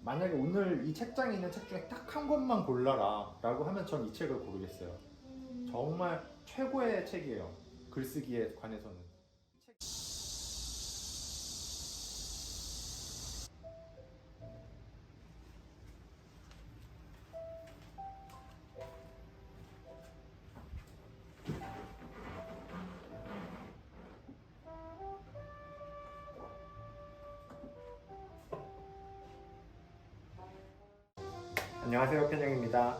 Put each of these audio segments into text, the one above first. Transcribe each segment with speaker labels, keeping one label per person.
Speaker 1: 만약에 오늘 이 책장에 있는 책 중에 딱 한 권만 골라라 라고 하면 전 이 책을 고르겠어요. 정말 최고의 책이에요. 글쓰기에 관해서는. 안녕하세요, 편영입니다.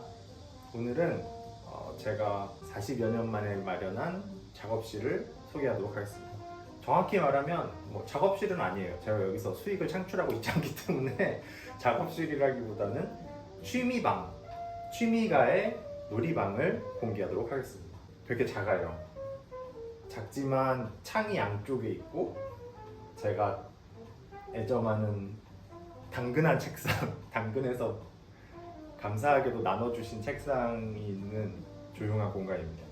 Speaker 1: 오늘은 제가 40여 년 만에 마련한 작업실을 소개하도록 하겠습니다. 정확히 말하면 작업실은 아니에요. 제가 여기서 수익을 창출하고 있지 않기 때문에 작업실이라기보다는 취미방, 취미가의 놀이방을 공개하도록 하겠습니다. 되게 작아요. 작지만 창이 양쪽에 있고 제가 애정하는 당근한 책상, 당근에서 감사하게도 나눠주신 책상이 있는 조용한 공간입니다.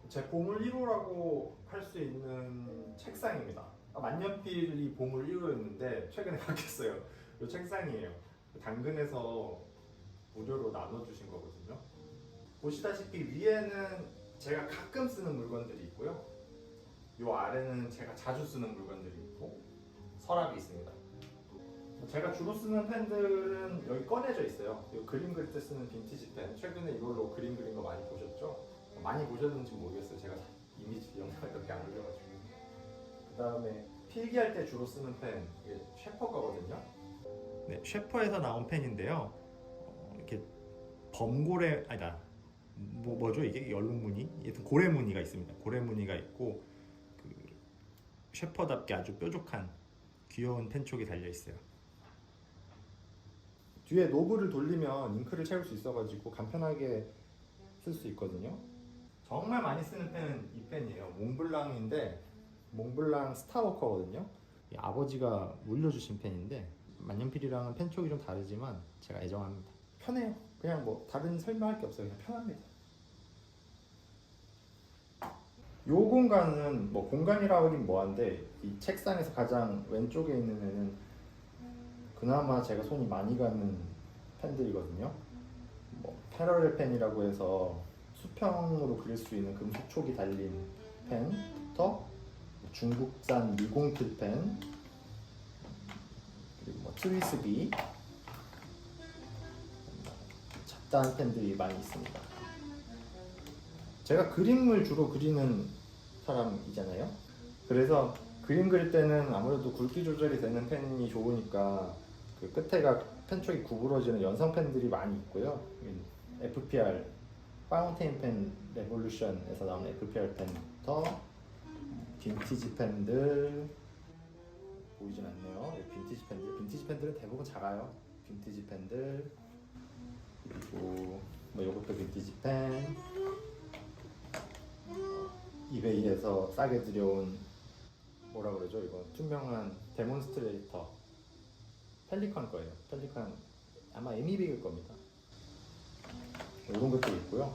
Speaker 1: 제 보물 1호라고 할 수 있는 책상입니다. 만년필이 보물 1호였는데 최근에 바뀌었어요. 이 책상이에요. 당근에서 무료로 나눠주신 거거든요. 보시다시피 위에는 제가 가끔 쓰는 물건들이 있고요. 이 아래는 제가 자주 쓰는 물건들이 있고 서랍이 있습니다. 제가 주로 쓰는 펜들은 여기 꺼내져 있어요. 그림 그릴 때 쓰는 빈티지 펜. 최근에 이걸로 그림 그린 거 많이 보셨죠? 많이 보셨는지 모르겠어요. 제가 이미지 영상을 그렇게 안 올려가지고. 그 다음에 필기할 때 주로 쓰는 펜, 이게 셰퍼 거거든요. 네, 셰퍼에서 나온 펜인데요. 이렇게 범고래, 아니다. 뭐죠 이게? 연룩무늬? 하여튼 고래무늬가 있습니다. 고래무늬가 있고 그 셰퍼답게 아주 뾰족한 귀여운 펜촉이 달려 있어요. 뒤에 노브를 돌리면 잉크를 채울 수 있어가지고 간편하게 쓸 수 있거든요. 정말 많이 쓰는 펜은 이 펜이에요. 몽블랑인데 몽블랑 스타워커거든요. 아버지가 물려주신 펜인데 만년필이랑은 펜촉이 좀 다르지만 제가 애정합니다. 편해요. 그냥 다른 설명할 게 없어요. 그냥 편합니다. 요 공간은 공간이라고 하긴 뭐한데 이 책상에서 가장 왼쪽에 있는 애는 그나마 제가 손이 많이 가는 펜들이거든요. 패러렐 펜이라고 해서 수평으로 그릴 수 있는 금속촉이 달린 펜부터 중국산 미공필 펜, 그리고 트위스비, 잡다한 펜들이 많이 있습니다. 제가 그림을 주로 그리는 사람이잖아요. 그래서 그림 그릴 때는 아무래도 굵기 조절이 되는 펜이 좋으니까 그 끝에가 펜촉이 구부러지는 연성 펜들이 많이 있고요. FPR 파운테인 펜 레볼루션에서 나오는 FPR 펜부터 빈티지 펜들 보이진 않네요. 빈티지 펜들, 빈티지 펜들은 대부분 작아요. 빈티지 펜들, 그리고 이것도 빈티지 펜, 이베이에서 싸게 들여온 뭐라 그러죠? 이거 투명한 데몬스트레이터 펠리컨 거예요. 펠리컨 아마 에미빅일 겁니다. 이런 것도 있고요.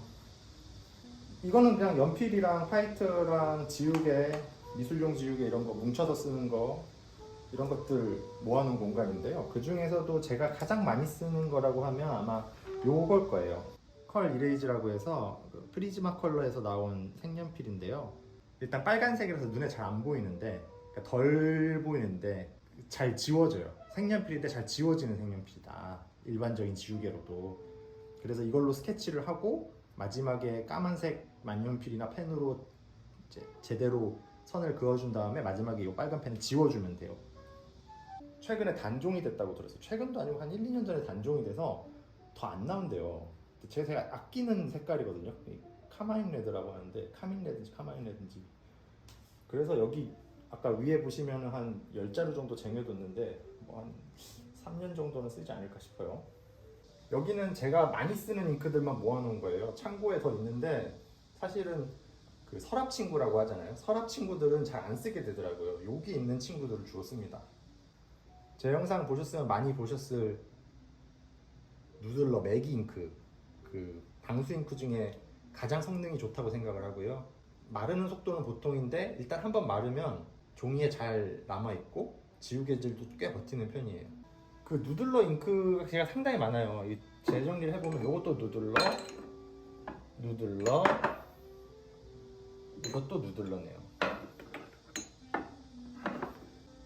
Speaker 1: 이거는 그냥 연필이랑 화이트랑 지우개, 미술용 지우개 이런 거 뭉쳐서 쓰는 거 이런 것들 모아놓은 공간인데요. 그 중에서도 제가 가장 많이 쓰는 거라고 하면 아마 요걸 거예요. 컬 이레이즈라고 해서 프리즈마 컬러에서 나온 색연필인데요. 일단 빨간색이라서 눈에 잘 안 보이는데, 그러니까 덜 보이는데 잘 지워져요. 색연필인데 잘 지워지는 색연필이다. 일반적인 지우개로도. 그래서 이걸로 스케치를 하고 마지막에 까만색 만년필이나 펜으로 이제 제대로 선을 그어준 다음에 마지막에 이 빨간 펜을 지워주면 돼요. 최근에 단종이 됐다고 들었어요. 최근도 아니고 한 1, 2년 전에 단종이 돼서 더 안 나온대요. 제가 아끼는 색깔이거든요. 카마인 레드라고 하는데 카민 레드인지 카마인 레드인지. 그래서 여기 아까 위에 보시면 한 10자루 정도 쟁여뒀는데 한 3년 정도는 쓰지 않을까 싶어요. 여기는 제가 많이 쓰는 잉크들만 모아놓은 거예요. 창고에 더 있는데 사실은 그 서랍 친구라고 하잖아요. 서랍 친구들은 잘 안 쓰게 되더라고요. 여기 있는 친구들을 주로 씁니다. 제 영상 보셨으면 많이 보셨을 누들러 매기 잉크, 그 방수 잉크 중에 가장 성능이 좋다고 생각을 하고요. 마르는 속도는 보통인데 일단 한번 마르면 종이에 잘 남아있고 지우개질도 꽤 버티는 편이에요. 그 누들러 잉크가 제가 상당히 많아요. 이 재정리를 해보면 이것도 누들러, 이것도 누들러네요.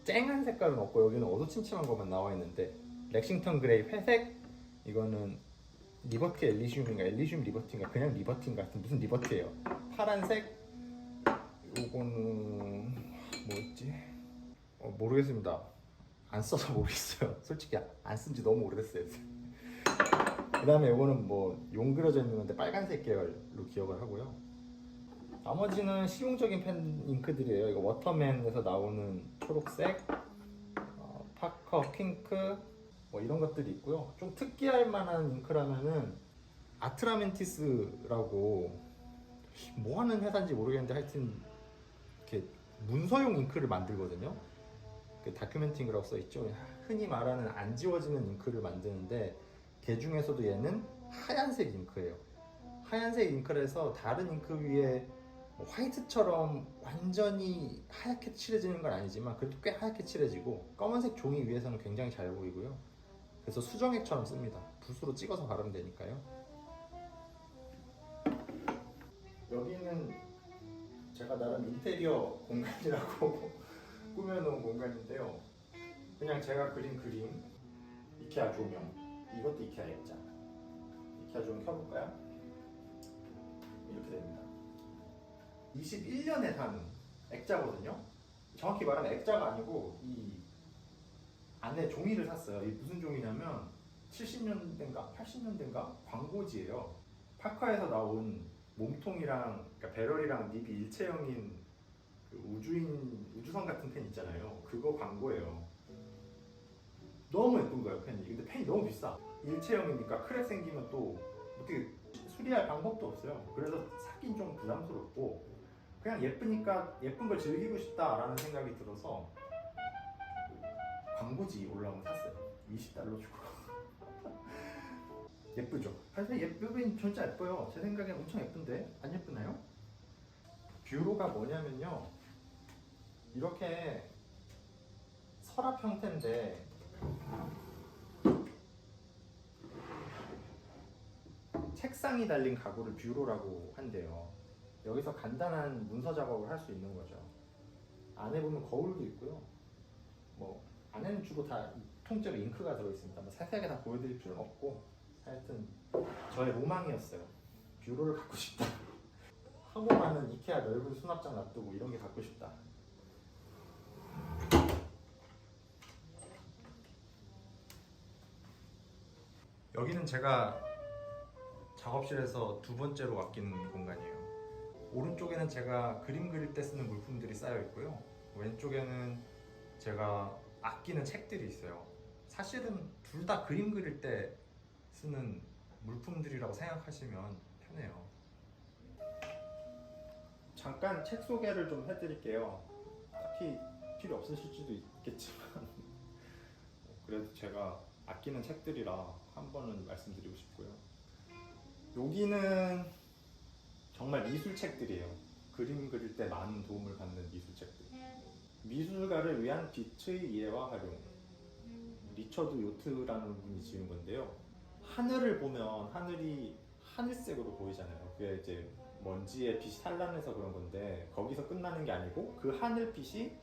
Speaker 1: 쨍한 색깔은 없고 여기는 어두침침한 것만 나와 있는데, 렉싱턴 그레이 회색, 이거는 리버티 엘리시움 리버티인가, 그냥 리버티인가 같은 무슨 리버티예요. 파란색, 요거는 뭐였지? 모르겠습니다. 안 써서 모르겠어요. 솔직히 안 쓴 지 너무 오래됐어요. 그 다음에 이거는 뭐 용 그려져 있는 건데 빨간색 계열로 기억을 하고요. 나머지는 실용적인 펜 잉크들이에요. 이거 워터맨에서 나오는 초록색, 파커 핑크, 뭐 이런 것들이 있고요. 좀 특기할 만한 잉크라면은 아트라멘티스라고 뭐 하는 회사인지 모르겠는데 하여튼 이렇게 문서용 잉크를 만들거든요. 그 다큐멘트 잉크라고 써있죠. 흔히 말하는 안 지워지는 잉크를 만드는데, 그 중에서도 얘는 하얀색 잉크예요. 하얀색 잉크라서 다른 잉크 위에 뭐 화이트처럼 완전히 하얗게 칠해지는 건 아니지만 그래도 꽤 하얗게 칠해지고, 검은색 종이 위에서는 굉장히 잘 보이고요. 그래서 수정액처럼 씁니다. 붓으로 찍어서 바르면 되니까요. 여기는 제가 나름 인테리어 공간이라고 꾸며놓은 공간인데요. 그냥 제가 그린 그림, 이케아 조명, 이것도 이케아 액자. 이케아 조명 켜볼까요? 이렇게 됩니다. 21년에 산 액자거든요. 정확히 말하면 액자가 아니고 이 안에 종이를 샀어요. 이 무슨 종이냐면 70년대인가 80년대인가 광고지예요. 파커에서 나온 몸통이랑, 그러니까 배럴이랑 닙이 일체형인 그 우주선 같은 펜 있잖아요. 그거 광고예요. 너무 예쁜 거예요, 펜이. 근데 펜이 너무 비싸. 일체형이니까 크랙 생기면 또 어떻게 수리할 방법도 없어요. 그래서 사긴 좀 부담스럽고, 그냥 예쁘니까 예쁜 걸 즐기고 싶다라는 생각이 들어서 광고지 올라오면 샀어요. $20 주고. 예쁘죠? 사실 예쁘긴 진짜 예뻐요. 제 생각엔 엄청 예쁜데 안 예쁘나요? 뷰로가 뭐냐면요, 이렇게 서랍 형태인데 책상이 달린 가구를 뷰로라고 한대요. 여기서 간단한 문서 작업을 할 수 있는 거죠. 안에 보면 거울도 있고요. 뭐 안에는 주로 다 통째로 잉크가 들어있습니다. 뭐 자세하게 다 보여드릴 필요는 없고, 하여튼 저의 로망이었어요. 뷰로를 갖고 싶다. 하고 나는 이케아 넓은 수납장 놔두고 이런 게 갖고 싶다. 여기는 제가 작업실에서 두 번째로 아끼는 공간이에요. 오른쪽에는 제가 그림 그릴 때 쓰는 물품들이 쌓여 있고요. 왼쪽에는 제가 아끼는 책들이 있어요. 사실은 둘 다 그림 그릴 때 쓰는 물품들이라고 생각하시면 편해요. 잠깐 책 소개를 좀 해드릴게요. 딱히 필요 없으실 수도 있겠지만 그래도 제가 아끼는 책들이라 한 번은 말씀드리고 싶고요. 여기는 정말 미술책들이에요. 그림 그릴 때 많은 도움을 받는 미술책들. 미술가를 위한 빛의 이해와 활용. 리처드 요트라는 분이 지은 건데요. 하늘을 보면 하늘이 하늘색으로 보이잖아요. 그게 이제 먼지에 빛이 산란해서 그런 건데, 거기서 끝나는 게 아니고 그 하늘빛이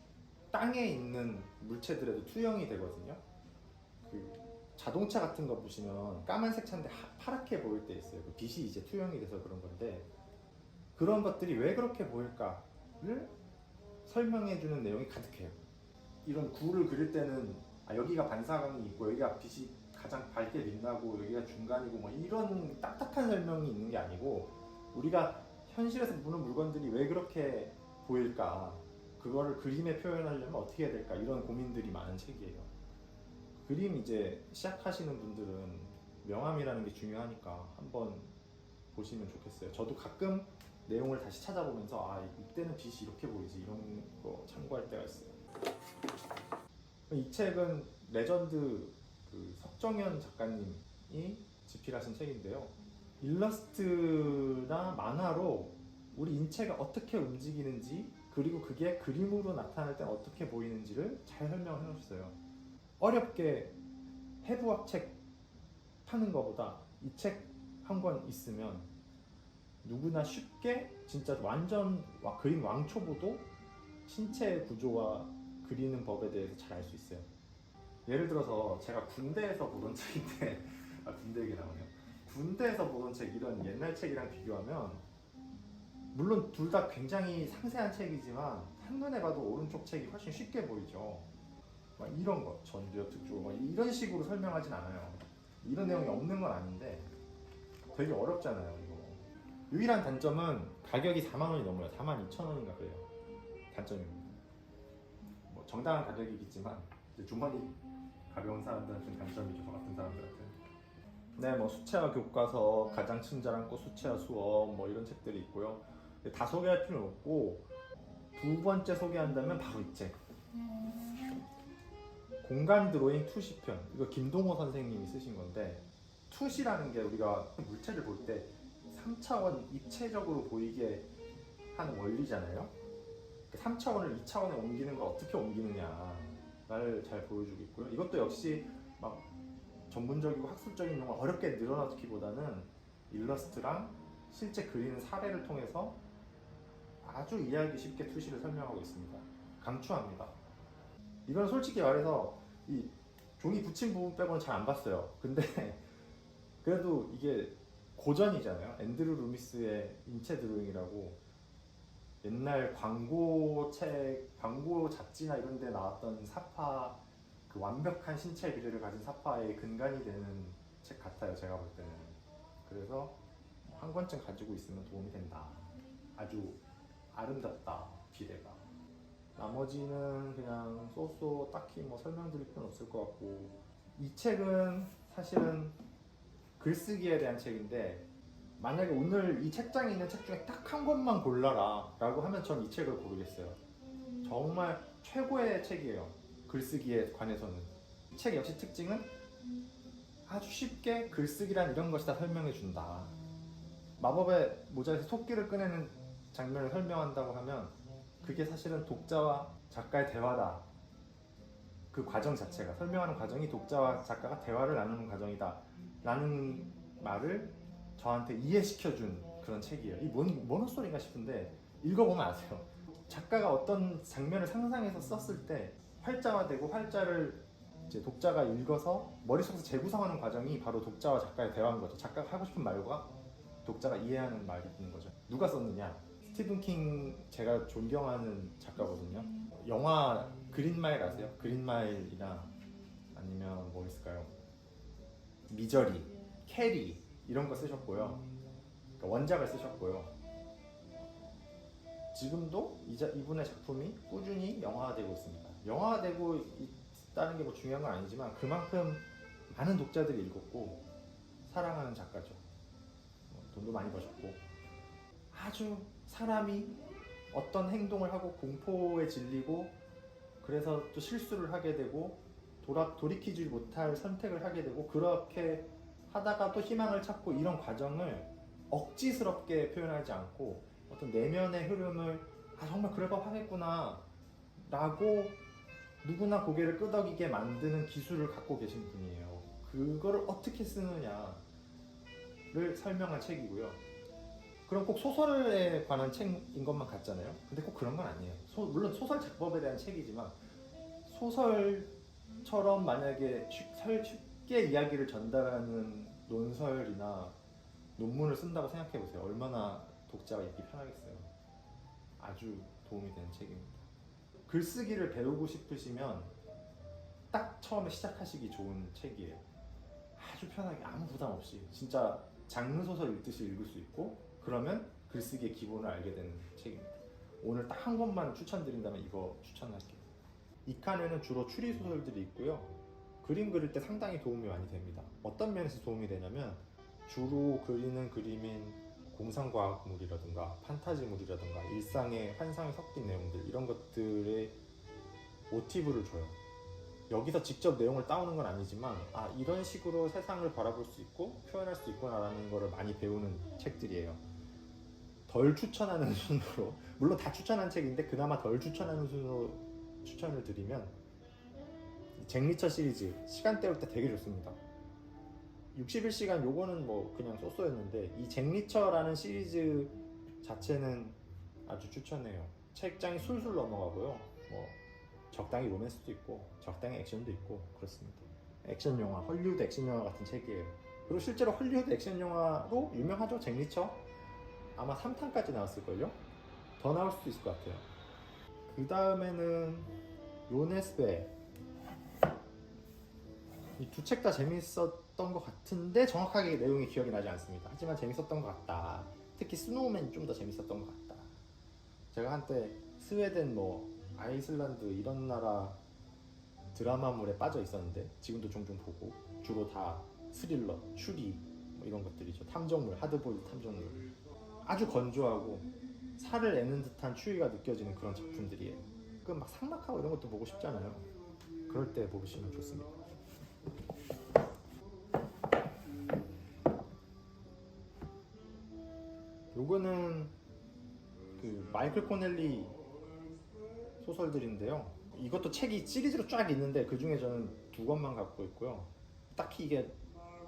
Speaker 1: 땅에 있는 물체들에도 투영이 되거든요. 그 자동차 같은 거 보시면 까만색 차인데 파랗게 보일 때 있어요. 그 빛이 이제 투영이 돼서 그런 건데, 그런 것들이 왜 그렇게 보일까를 설명해주는 내용이 가득해요. 이런 구를 그릴 때는 여기가 반사광이 있고 여기가 빛이 가장 밝게 빛나고 여기가 중간이고 뭐 이런 딱딱한 설명이 있는 게 아니고, 우리가 현실에서 보는 물건들이 왜 그렇게 보일까, 그거를 그림에 표현하려면 어떻게 해야 될까, 이런 고민들이 많은 책이에요. 그림 이제 시작하시는 분들은 명암이라는 게 중요하니까 한번 보시면 좋겠어요. 저도 가끔 내용을 다시 찾아보면서 이때는 빛이 이렇게 보이지, 이런 거 참고할 때가 있어요. 이 책은 레전드 그 석정현 작가님이 집필하신 책인데요. 일러스트나 만화로 우리 인체가 어떻게 움직이는지, 그리고 그게 그림으로 나타날 때 어떻게 보이는지를 잘 설명해 놓으셨어요. 어렵게 해부학 책 파는 거보다 이 책 한 권 있으면 누구나 쉽게 진짜 완전 그림 왕초보도 신체 구조와 그리는 법에 대해서 잘 알 수 있어요. 예를 들어서 제가 군대에서 보던 책인데 군대 얘기 나오네요. 군대에서 보던 책 이런 옛날 책이랑 비교하면 물론 둘 다 굉장히 상세한 책이지만 한눈에 봐도 오른쪽 책이 훨씬 쉽게 보이죠. 막 이런 거 전두엽 특조 이런 식으로 설명하진 않아요. 이런 내용이 없는 건 아닌데 되게 어렵잖아요 이거. 유일한 단점은 가격이 4만 원이 넘어요. 42,000원인가 그래요. 단점입니다. 뭐 정당한 가격이겠지만 주머니 가벼운 사람들한테는 단점이죠. 저 같은 사람들한테. 네, 뭐 수채화 교과서, 가장 친절한 꽃 수채화 수업 뭐 이런 책들이 있고요. 다 소개할 필요는 없고 두 번째 소개한다면 바로 이 책. 공간 드로잉 투시편. 이거 김동호 선생님이 쓰신 건데 투시라는 게 우리가 물체를 볼 때 3차원 입체적으로 보이게 하는 원리잖아요. 3차원을 2차원에 옮기는 걸 어떻게 옮기느냐를 잘 보여주고 있고요. 이것도 역시 막 전문적이고 학술적인 용어 어렵게 늘어놓기보다는 일러스트랑 실제 그리는 사례를 통해서 아주 이해하기 쉽게 투시를 설명하고 있습니다. 강추합니다. 이건 솔직히 말해서 이 종이 붙인 부분 빼고는 잘 안 봤어요. 근데 그래도 이게 고전이잖아요. 앤드류 루미스의 인체 드로잉이라고 옛날 광고책, 광고 잡지나 이런 데 나왔던 사파, 그 완벽한 신체 비례를 가진 사파의 근간이 되는 책 같아요. 제가 볼 때는. 그래서 한 권쯤 가지고 있으면 도움이 된다. 아주 아름답다, 비례가. 나머지는 그냥 쏘쏘 딱히 뭐 설명드릴 필요는 없을 것 같고, 이 책은 사실은 글쓰기에 대한 책인데 만약에 오늘 이 책장에 있는 책 중에 딱 한 권만 골라라 라고 하면 전 이 책을 고르겠어요. 정말 최고의 책이에요. 글쓰기에 관해서는. 이 책 역시 특징은 아주 쉽게 글쓰기란 이런 것이다 설명해 준다. 마법의 모자에서 토끼를 꺼내는 장면을 설명한다고 하면 그게 사실은 독자와 작가의 대화다. 그 과정 자체가, 설명하는 과정이 독자와 작가가 대화를 나누는 과정이다 라는 말을 저한테 이해시켜준 그런 책이에요. 이 뭔 헛소리인가 싶은데 읽어보면 아세요. 작가가 어떤 장면을 상상해서 썼을 때 활자화되고 활자를 이제 독자가 읽어서 머릿속에서 재구성하는 과정이 바로 독자와 작가의 대화인 거죠. 작가가 하고 싶은 말과 독자가 이해하는 말이 있는 거죠. 누가 썼느냐? 스티븐 킹 제가 존경하는 작가거든요. 영화 그린마일 아세요? 그린마일이나 아니면 뭐 있을까요? 미저리, 캐리 이런 거 쓰셨고요. 그러니까 원작을 쓰셨고요. 지금도 이분의 작품이 꾸준히 영화화되고 있습니다. 영화화되고 있다는 게 뭐 중요한 건 아니지만 그만큼 많은 독자들이 읽었고 사랑하는 작가죠. 돈도 많이 버셨고 아주 사람이 어떤 행동을 하고 공포에 질리고 그래서 또 실수를 하게 되고 돌이키지 못할 선택을 하게 되고 그렇게 하다가 또 희망을 찾고 이런 과정을 억지스럽게 표현하지 않고 어떤 내면의 흐름을 정말 그럴 법하겠구나 라고 누구나 고개를 끄덕이게 만드는 기술을 갖고 계신 분이에요. 그거를 어떻게 쓰느냐를 설명한 책이고요. 그럼 꼭 소설에 관한 책인 것만 같잖아요. 근데 꼭 그런 건 아니에요. 물론 소설 작법에 대한 책이지만 소설처럼 만약에 쉽게 이야기를 전달하는 논설이나 논문을 쓴다고 생각해보세요. 얼마나 독자가 읽기 편하겠어요. 아주 도움이 되는 책입니다. 글쓰기를 배우고 싶으시면 딱 처음에 시작하시기 좋은 책이에요. 아주 편하게 아무 부담 없이 진짜 장르 소설 읽듯이 읽을 수 있고 그러면 글쓰기의 기본을 알게 되는 책입니다. 오늘 딱 한 권만 추천드린다면 이거 추천할게요. 이 칸에는 주로 추리 소설들이 있고요. 그림 그릴 때 상당히 도움이 많이 됩니다. 어떤 면에서 도움이 되냐면 주로 그리는 그림인 공상과학물이라든가 판타지물이라든가 일상의 환상이 섞인 내용들 이런 것들의 모티브를 줘요. 여기서 직접 내용을 따오는 건 아니지만 이런 식으로 세상을 바라볼 수 있고 표현할 수 있구나 라는 거를 많이 배우는 책들이에요. 덜 추천하는 순으로 물론 다 추천한 책인데 그나마 덜 추천하는 순으로 추천을 드리면 잭 리처 시리즈 시간 때울 때 되게 좋습니다. 61시간 요거는 뭐 그냥 쏘쏘였는데 이 잭 리처라는 시리즈 자체는 아주 추천해요. 책장이 술술 넘어가고요. 뭐 적당히 로맨스도 있고 적당히 액션도 있고 그렇습니다. 액션 영화, 헐리우드 액션 영화 같은 책이에요. 그리고 실제로 헐리우드 액션 영화로 유명하죠. 잭 리처 아마 3탄까지 나왔을걸요? 더 나올 수도 있을 것 같아요. 그 다음에는 요네스베. 이 두 책 다 재밌었던 것 같은데 정확하게 내용이 기억이 나지 않습니다. 하지만 재밌었던 것 같다. 특히 스노우맨이 좀 더 재밌었던 것 같다. 제가 한때 스웨덴, 뭐 아이슬란드 이런 나라 드라마물에 빠져 있었는데 지금도 종종 보고 주로 다 스릴러, 추리 뭐 이런 것들이죠. 탐정물, 하드보일드 탐정물. 아주 건조하고 살을 애는 듯한 추위가 느껴지는 그런 작품들이에요. 그 막 삭막하고 이런 것도 보고 싶잖아요. 그럴 때 보시면 좋습니다. 요거는 그 마이클 코넬리 소설들인데요. 이것도 책이 시리즈로 쫙 있는데 그 중에 저는 2권만 갖고 있고요. 딱히 이게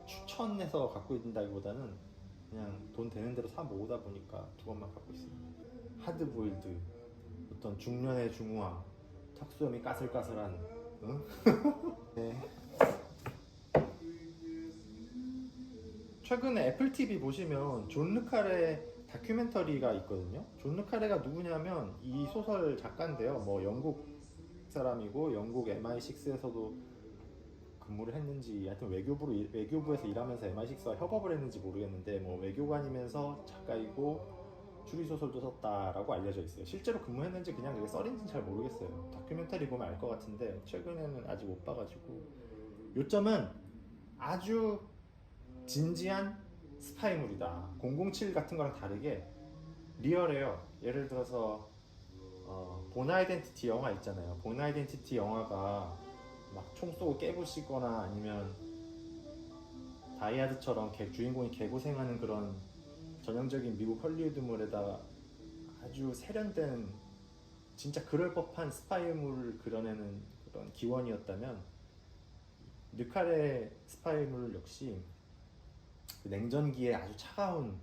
Speaker 1: 추천해서 갖고 있다기보다는 그냥 돈 되는 대로 사 모으다 보니까 2권만 갖고 있습니다. 하드보일드, 어떤 중년의 중후함, 턱수염이 까슬까슬한, 응? 네. 최근에 애플 TV 보시면 존 르카레 다큐멘터리가 있거든요. 존 르카레가 누구냐면 이 소설 작가인데요. 뭐 영국 사람이고 영국 MI6에서도 근무를 했는지 하여튼 외교부에서 일하면서 MI6와 협업을 했는지 모르겠는데 뭐 외교관이면서 작가이고 추리소설도 썼다라고 알려져 있어요. 실제로 근무했는지 그냥 그게 썰인지는 잘 모르겠어요. 다큐멘터리 보면 알 것 같은데 최근에는 아직 못 봐가지고. 요점은 아주 진지한 스파이물이다. 007 같은 거랑 다르게 리얼해요. 예를 들어서 본 아이덴티티 영화 있잖아요. 본 아이덴티티 영화가 막 총 쏘고 깨부시거나 아니면 다이하드처럼 주인공이 개고생하는 그런 전형적인 미국 헐리우드물에다가 아주 세련된 진짜 그럴 법한 스파이물을 그려내는 그런 기원이었다면 르카레 스파이물 역시 냉전기에 아주 차가운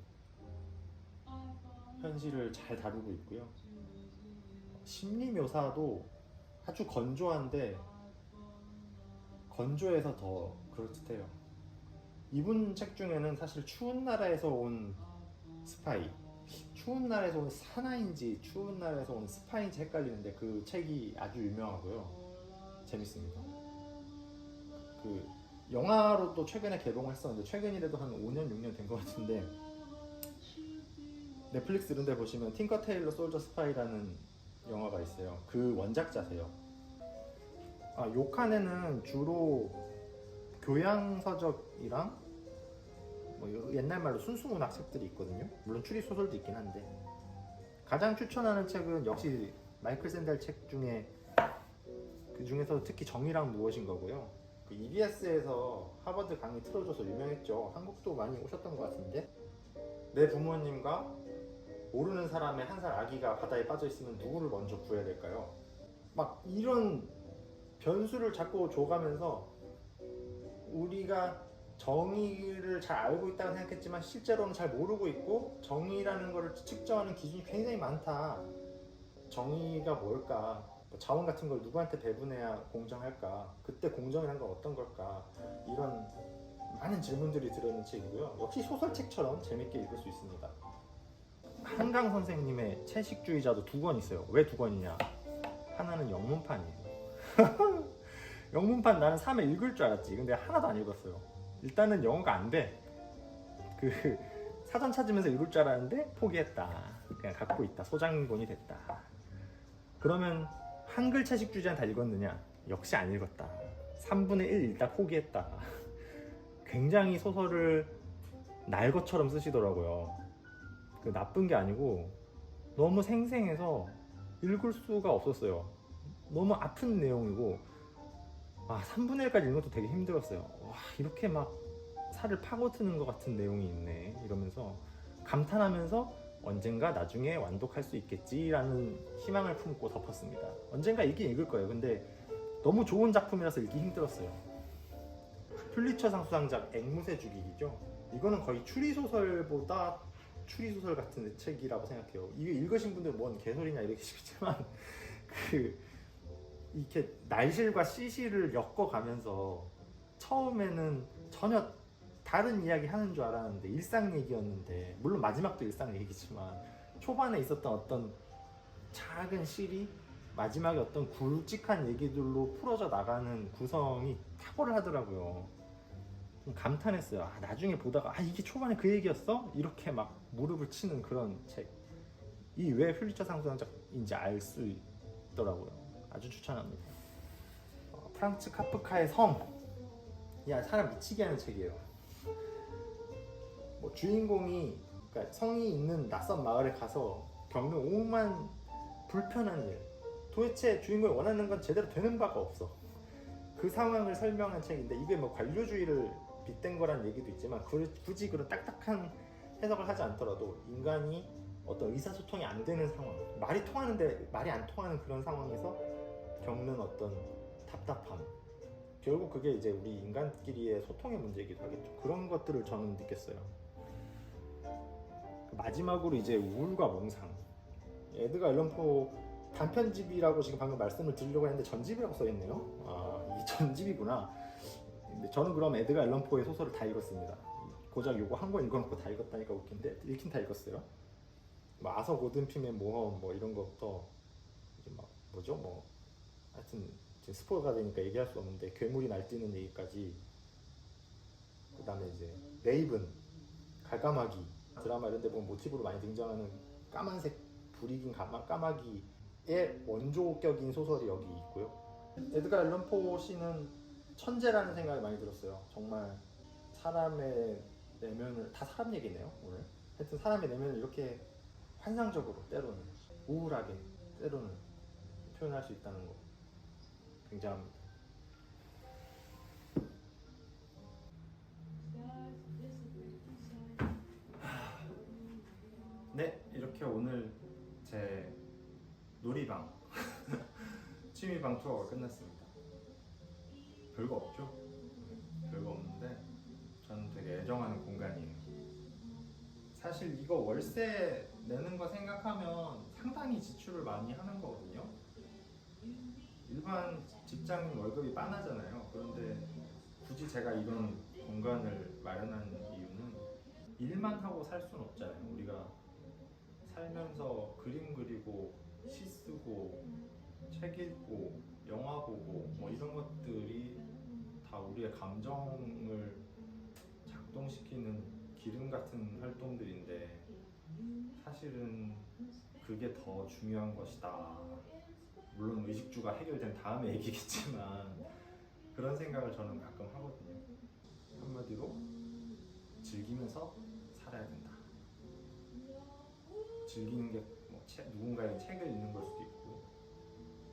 Speaker 1: 현실을 잘 다루고 있고요. 심리 묘사도 아주 건조한데 건조해서 더 그럴듯해요. 이분 책 중에는 사실 추운 나라에서 온 스파이, 추운 나라에서 온 사나인지 추운 나라에서 온 스파인지 헷갈리는데 그 책이 아주 유명하고요. 재밌습니다. 그 영화로도 최근에 개봉을 했었는데 최근이라도 한 5년, 6년 된 것 같은데 넷플릭스 이런 데 보시면 틴커 테일러 솔저 스파이라는 영화가 있어요. 그 원작자세요. 요 칸에는 주로 교양서적이랑 뭐 옛날 말로 순수문학 책들이 있거든요. 물론 추리소설도 있긴 한데 가장 추천하는 책은 역시 마이클 샌델 책 중에 그 중에서 특히 정의란 무엇인가고요. 그 EBS에서 하버드 강의 틀어줘서 유명했죠. 한국도 많이 오셨던 것 같은데 내 부모님과 모르는 사람의 1살 아기가 바다에 빠져 있으면 누구를 먼저 구해야 될까요? 막 이런 변수를 자꾸 줘가면서 우리가 정의를 잘 알고 있다고 생각했지만 실제로는 잘 모르고 있고 정의라는 것을 측정하는 기준이 굉장히 많다. 정의가 뭘까? 자원 같은 걸 누구한테 배분해야 공정할까? 그때 공정이란 건 어떤 걸까? 이런 많은 질문들이 들어있는 책이고요. 역시 소설책처럼 재밌게 읽을 수 있습니다. 한강 선생님의 채식주의자도 2권 있어요. 왜 2권이냐? 하나는 영문판이에요. 영문판 나는 사면 읽을 줄 알았지. 근데 하나도 안 읽었어요. 일단은 영어가 안 돼. 그 사전 찾으면서 읽을 줄 알았는데 포기했다. 그냥 갖고 있다. 소장본이 됐다. 그러면 한글 채식주의자는 다 읽었느냐? 역시 안 읽었다. 3분의 1 읽다 포기했다. 굉장히 소설을 날 것처럼 쓰시더라고요. 그 나쁜 게 아니고 너무 생생해서 읽을 수가 없었어요. 너무 아픈 내용이고 3분의 1까지 읽는 것도 되게 힘들었어요. 와, 이렇게 막 살을 파고드는 것 같은 내용이 있네 이러면서 감탄하면서 언젠가 나중에 완독할 수 있겠지라는 희망을 품고 덮었습니다. 언젠가 읽긴 읽을 거예요. 근데 너무 좋은 작품이라서 읽기 힘들었어요. 퓰리처상 수상작 앵무새 죽이기죠. 이거는 거의 추리소설보다 추리소설 같은 책이라고 생각해요. 이게 읽으신 분들 뭔 개소리냐 이렇게 싶지만 이렇게 날실과 시실을 엮어가면서 처음에는 전혀 다른 이야기 하는 줄 알았는데 일상 얘기였는데, 물론 마지막도 일상 얘기지만 초반에 있었던 어떤 작은 실이 마지막에 어떤 굵직한 얘기들로 풀어져 나가는 구성이 탁월을 하더라고요. 좀 감탄했어요. 나중에 보다가 이게 초반에 그 얘기였어? 이렇게 막 무릎을 치는 그런 책. 이 왜 퓰리처상 수상작인지 알 수 있더라고요. 아주 추천합니다. 프랑츠 카프카의 성. 야, 사람 미치게 하는 책이에요. 뭐 주인공이 그러니까 성이 있는 낯선 마을에 가서 겪는 오만 불편한 일. 도대체 주인공이 원하는 건 제대로 되는 바가 없어. 그 상황을 설명한 책인데, 이게 뭐 관료주의를 빗댄 거란 얘기도 있지만 굳이 그런 딱딱한 해석을 하지 않더라도 인간이 어떤 의사소통이 안 되는 상황, 말이 통하는데 말이 안 통하는 그런 상황에서 겪는 어떤 답답함, 결국 그게 이제 우리 인간끼리의 소통의 문제이기도 하겠죠. 그런 것들을 저는 느꼈어요. 마지막으로 이제 우울과 몽상. 에드가 앨런 포 단편집이라고 지금 방금 말씀을 드리려고 했는데 전집이라고 써있네요. 이게 전집이구나. 근데 저는 그럼 에드가 앨런 포의 소설을 다 읽었습니다. 고작 요거 한 권 읽어놓고 다 읽었다니까 웃긴데, 읽긴 다 읽었어요. 뭐 아서 고든핌의 모험 뭐 이런 것부터 이제 막 뭐죠 뭐 하여튼 지금 스포가 되니까 얘기할 수 없는데, 괴물이 날뛰는 얘기까지. 그 다음에 이제 레이븐, 갈까마귀 드라마 이런 데 보면 모티브로 많이 등장하는 까만색 불이 긴 까마귀의 원조격인 소설이 여기 있고요. 에드가 앨런 포 씨는 천재라는 생각이 많이 들었어요. 정말 사람의 내면을, 다 사람 얘기네요 오늘. 하여튼 사람의 내면을 이렇게 환상적으로, 때로는 우울하게, 때로는 표현할 수 있다는 거 굉장합니다. 네, 이렇게 오늘 제 놀이방 취미방 투어가 끝났습니다. 별거 없죠? 별거 없는데 저는 되게 애정하는 공간이에요. 사실 이거 월세 내는 거 생각하면 상당히 지출을 많이 하는 거거든요. 일반 직장인 월급이 빤하잖아요. 그런데 굳이 제가 이런 공간을 마련한 이유는, 일만 하고 살 수는 없잖아요. 우리가 살면서 그림 그리고 시 쓰고 책 읽고 영화 보고 뭐 이런 것들이 다 우리의 감정을 작동시키는 기름 같은 활동들인데, 사실은 그게 더 중요한 것이다. 물론 의식주가 해결된 다음에 얘기겠지만 그런 생각을 저는 가끔 하거든요. 한마디로 즐기면서 살아야 된다. 즐기는 게 뭐 누군가의 책을 읽는 걸 수도 있고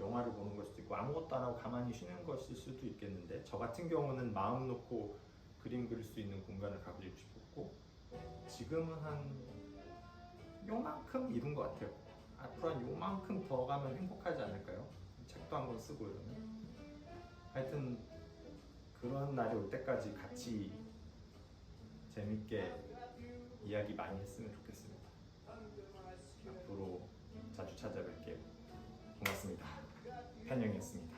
Speaker 1: 영화를 보는 걸 수도 있고 아무것도 안 하고 가만히 쉬는 것일 수도 있겠는데, 저 같은 경우는 마음 놓고 그림 그릴 수 있는 공간을 가지고 싶었고, 지금은 한 요만큼 이룬 것 같아요. 앞으로 한 요만큼 더 가면 행복하지 않을까요? 책도 한권 쓰고 이러면. 하여튼 그런 날이 올 때까지 같이 재밌게 이야기 많이 했으면 좋겠습니다. 앞으로 자주 찾아뵐게요. 고맙습니다. 편영이었습니다.